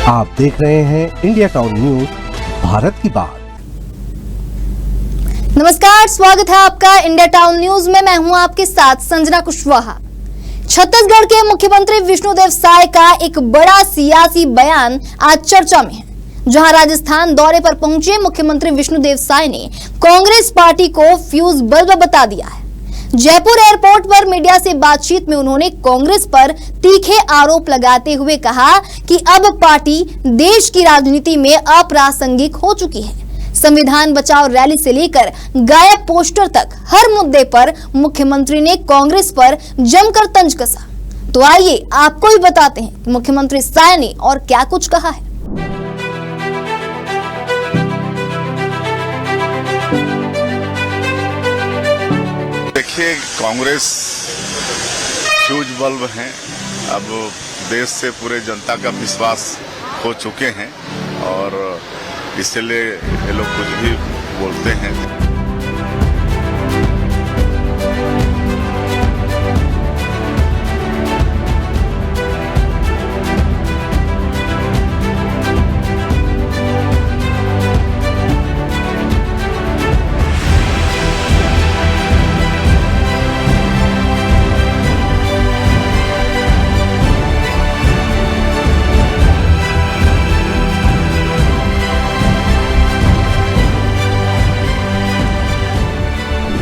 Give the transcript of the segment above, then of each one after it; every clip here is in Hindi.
आप देख रहे हैं इंडिया टाउन न्यूज, भारत की बात। नमस्कार, स्वागत है आपका इंडिया टाउन न्यूज में। मैं हूं आपके साथ संजना कुशवाहा। छत्तीसगढ़ के मुख्यमंत्री विष्णुदेव साय का एक बड़ा सियासी बयान आज चर्चा में है। जहां राजस्थान दौरे पर पहुंचे मुख्यमंत्री विष्णुदेव साय ने कांग्रेस पार्टी को फ्यूज बल्ब बता दिया है। जयपुर एयरपोर्ट पर मीडिया से बातचीत में उन्होंने कांग्रेस पर तीखे आरोप लगाते हुए कहा कि अब पार्टी देश की राजनीति में अप्रासंगिक हो चुकी है। संविधान बचाओ रैली से लेकर गायब पोस्टर तक हर मुद्दे पर मुख्यमंत्री ने कांग्रेस पर जमकर तंज कसा। तो आइए आपको भी बताते हैं कि मुख्यमंत्री साय ने और क्या कुछ कहा है। देखिए, कांग्रेस फ्यूज बल्ब हैं। अब देश से पूरे जनता का विश्वास खो चुके हैं और इसलिए ये लोग कुछ भी बोलते हैं।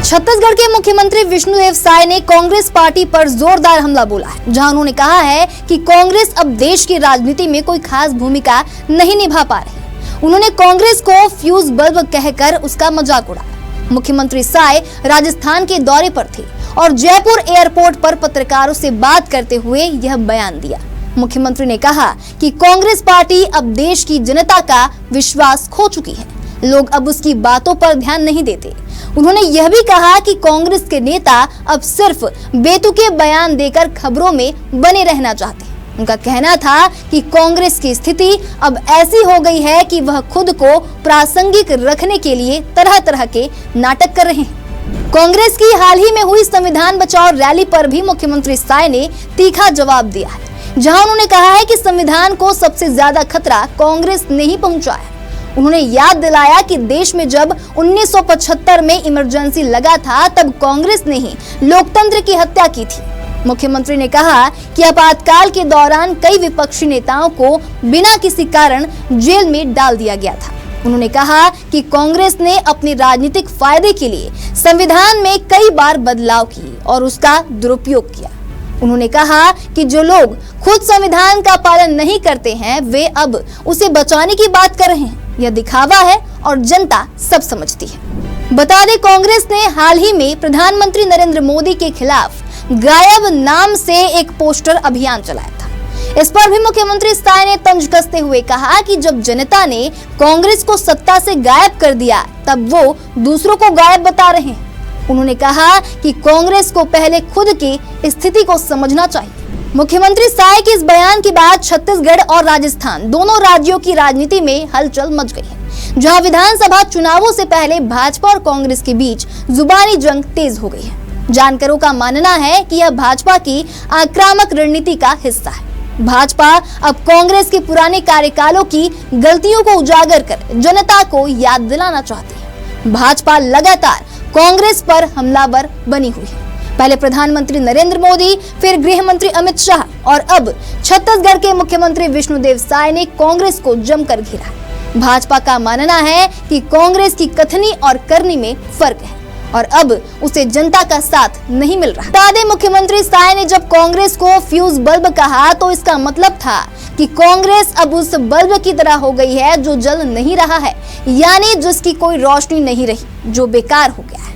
छत्तीसगढ़ के मुख्यमंत्री विष्णुदेव साय ने कांग्रेस पार्टी पर जोरदार हमला बोला है। जहां उन्होंने कहा है कि कांग्रेस अब देश की राजनीति में कोई खास भूमिका नहीं निभा पा रही। उन्होंने कांग्रेस को फ्यूज बल्ब कहकर उसका मजाक उड़ाया। मुख्यमंत्री साय राजस्थान के दौरे पर थे और जयपुर एयरपोर्ट पर पत्रकारों से बात करते हुए यह बयान दिया। मुख्यमंत्री ने कहा कि कांग्रेस पार्टी अब देश की जनता का विश्वास खो चुकी है। लोग अब उसकी बातों पर ध्यान नहीं देते। उन्होंने यह भी कहा कि कांग्रेस के नेता अब सिर्फ बेतुके बयान देकर खबरों में बने रहना चाहते हैं। उनका कहना था कि कांग्रेस की स्थिति अब ऐसी हो गई है कि वह खुद को प्रासंगिक रखने के लिए तरह तरह के नाटक कर रहे हैं। कांग्रेस की हाल ही में हुई संविधान बचाओ रैली पर भी मुख्यमंत्री साय ने तीखा जवाब दिया है। जहां उन्होंने कहा है कि संविधान को सबसे ज्यादा खतरा कांग्रेस ने ही पहुंचाया। उन्होंने याद दिलाया कि देश में जब 1975 में इमरजेंसी लगा था तब कांग्रेस ने ही लोकतंत्र की हत्या की थी। मुख्यमंत्री ने कहा कि आपातकाल के दौरान कई विपक्षी नेताओं को बिना किसी कारण जेल में डाल दिया गया था। उन्होंने कहा कि कांग्रेस ने अपने राजनीतिक फायदे के लिए संविधान में कई बार बदलाव किए और उसका दुरुपयोग किया। उन्होंने कहा कि जो लोग खुद संविधान का पालन नहीं करते हैं वे अब उसे बचाने की बात कर रहे हैं। यह दिखावा है और जनता सब समझती है। बता दें, कांग्रेस ने हाल ही में प्रधानमंत्री नरेंद्र मोदी के खिलाफ गायब नाम से एक पोस्टर अभियान चलाया था। इस पर भी मुख्यमंत्री साय ने तंज कसते हुए कहा कि जब जनता ने कांग्रेस को सत्ता से गायब कर दिया तब वो दूसरों को गायब बता रहे हैं। उन्होंने कहा कि कांग्रेस को पहले खुद की स्थिति को समझना चाहिए। मुख्यमंत्री साय के इस बयान के बाद छत्तीसगढ़ और राजस्थान दोनों राज्यों की राजनीति में हलचल मच गई है। जहां विधानसभा चुनावों से पहले भाजपा और कांग्रेस के बीच जुबानी जंग तेज हो गई है। जानकारों का मानना है कि यह भाजपा की आक्रामक रणनीति का हिस्सा है। भाजपा अब कांग्रेस के पुराने कार्यकालों की गलतियों को उजागर कर जनता को याद दिलाना चाहती है। भाजपा लगातार कांग्रेस पर हमलावर बनी हुई है। पहले प्रधानमंत्री नरेंद्र मोदी, फिर गृह मंत्री अमित शाह और अब छत्तीसगढ़ के मुख्यमंत्री विष्णुदेव साय ने कांग्रेस को जमकर घेरा। भाजपा का मानना है कि कांग्रेस की कथनी और करनी में फर्क है और अब उसे जनता का साथ नहीं मिल रहा। बता दें, मुख्यमंत्री साय ने जब कांग्रेस को फ्यूज बल्ब कहा तो इसका मतलब था कि कांग्रेस अब उस बल्ब की तरह हो गई है जो जल नहीं रहा है, यानी जिसकी कोई रोशनी नहीं रही, जो बेकार हो गया है।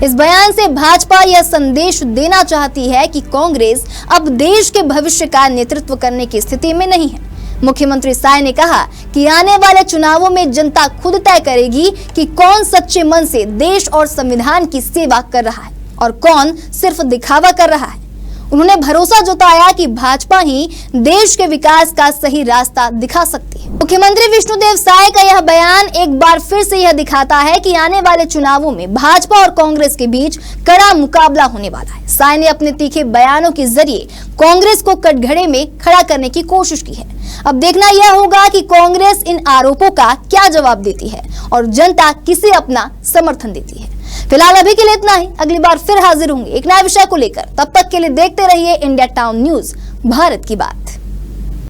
इस बयान से भाजपा यह संदेश देना चाहती है कि कांग्रेस अब देश के भविष्य का नेतृत्व करने की स्थिति में नहीं है। मुख्यमंत्री साय ने कहा कि आने वाले चुनावों में जनता खुद तय करेगी कि कौन सच्चे मन से देश और संविधान की सेवा कर रहा है और कौन सिर्फ दिखावा कर रहा है। उन्होंने भरोसा जताया कि भाजपा ही देश के विकास का सही रास्ता दिखा सकती है। मुख्यमंत्री विष्णुदेव साय का यह बयान एक बार फिर से यह दिखाता है कि आने वाले चुनावों में भाजपा और कांग्रेस के बीच कड़ा मुकाबला होने वाला है। साय ने अपने तीखे बयानों के जरिए कांग्रेस को कटघरे में खड़ा करने की कोशिश की है। अब देखना यह होगा कि कांग्रेस इन आरोपों का क्या जवाब देती है और जनता किसे अपना समर्थन देती है। फिलहाल अभी के लिए इतना ही। अगली बार फिर हाजिर होंगे एक नए विषय को लेकर। तब तक के लिए देखते रहिए इंडिया टाउन न्यूज, भारत की बात।